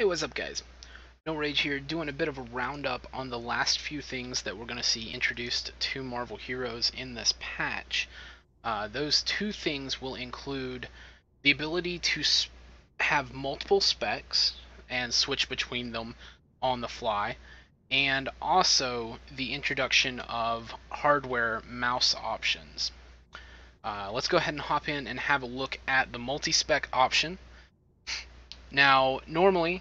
Hey, what's up guys? NullRage here, doing a bit of a roundup on the last few things that we're going to see introduced to Marvel Heroes in this patch. Those two things will include the ability to have multiple specs and switch between them on the fly, and also the introduction of hardware mouse options. Let's go ahead and hop in and have a look at the multi-spec option. Now, normally,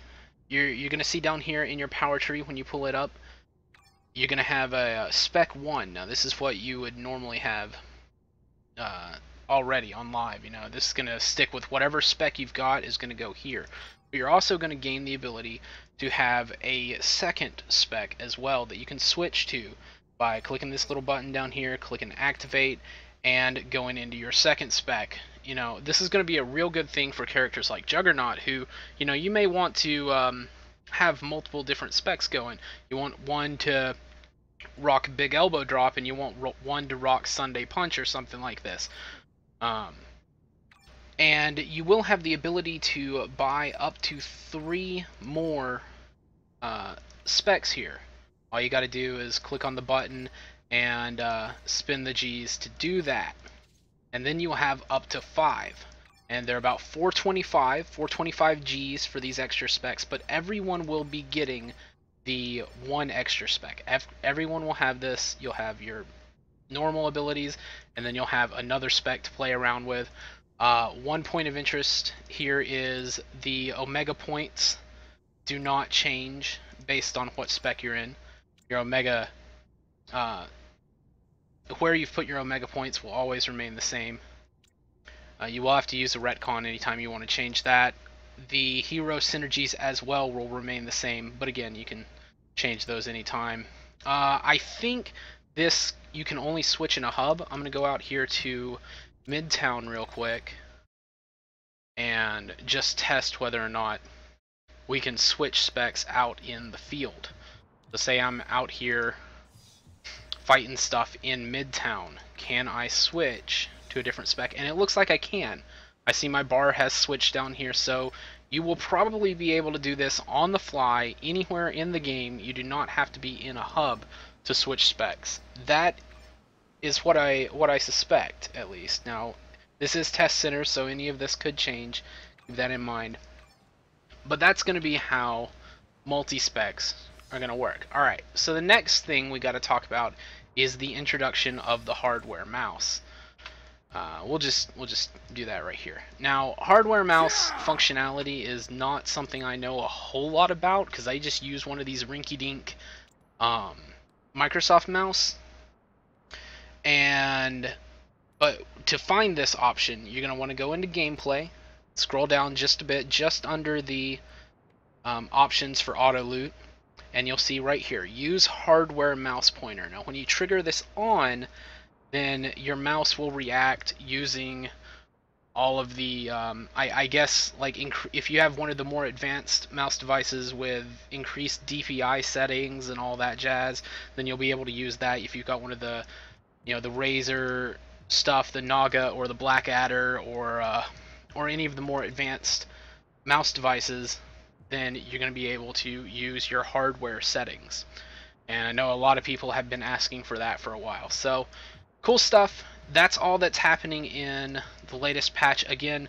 you're going to see down here in your power tree when you pull it up, you're going to have a spec 1. Now, this is what you would normally have already on live. This is going to stick with whatever spec you've got is going to go here. But you're also going to gain the ability to have a second spec as well that you can switch to by clicking this little button down here, clicking activate, and going into your second spec. This is going to be a real good thing for characters like Juggernaut, who, you may want to have multiple different specs going. You want one to rock Big Elbow Drop, and you want one to rock Sunday Punch or something like this. And you will have the ability to buy up to 3 more specs here. All you got to do is click on the button and spin the G's to do that. And then you'll have up to 5. And they're about 425 G's for these extra specs, but everyone will be getting the 1 extra spec. Everyone will have this. You'll have your normal abilities, and then you'll have another spec to play around with. One point of interest here is the Omega points do not change based on what spec you're in. Your Omega, where you've put your Omega points will always remain the same. You will have to use a retcon anytime you want to change that. The hero synergies as well will remain the same, but again, you can change those anytime. I think this you can only switch in a hub. I'm going to go out here to Midtown real quick and just test whether or not we can switch specs out in the field. So say I'm out here fighting stuff in Midtown. Can I switch to a different spec? And it looks like I can. I see my bar has switched down here, so you will probably be able to do this on the fly anywhere in the game. You do not have to be in a hub to switch specs. That is what I suspect, at least. Now, this is test center, so any of this could change. Keep that in mind. But that's going to be how multi-specs are going to work. Alright, so the next thing we got to talk about is the introduction of the hardware mouse. We'll just do that right here. Now, hardware mouse functionality is not something I know a whole lot about, because I just use one of these rinky-dink Microsoft mouse. But to find this option, you're going to want to go into gameplay, scroll down just a bit, just under the options for auto loot, and you'll see right here, use hardware mouse pointer. Now, when you trigger this on, then your mouse will react using all of the, I guess, like if you have one of the more advanced mouse devices with increased DPI settings and all that jazz, then you'll be able to use that. If you've got one of the, the Razer stuff, the Naga or the Blackadder, or any of the more advanced mouse devices, then you're going to be able to use your hardware settings. And I know a lot of people have been asking for that for a while. So, cool stuff. That's all that's happening in the latest patch. Again,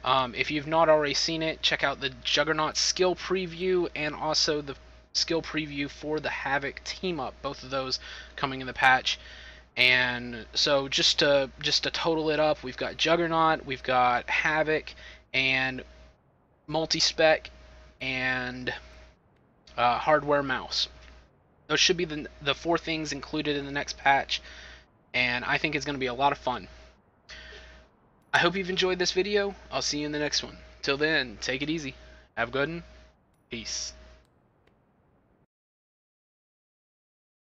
if you've not already seen it, check out the Juggernaut skill preview and also the skill preview for the Havoc team up. Both of those coming in the patch. And so just to total it up, we've got Juggernaut, we've got Havoc, and Multi-Spec, and hardware mouse. Those should be the 4 things included in the next patch, and I think it's going to be a lot of fun. I hope you've enjoyed this video. I'll see you in the next one. Till then, take it easy. Have a good one. Peace.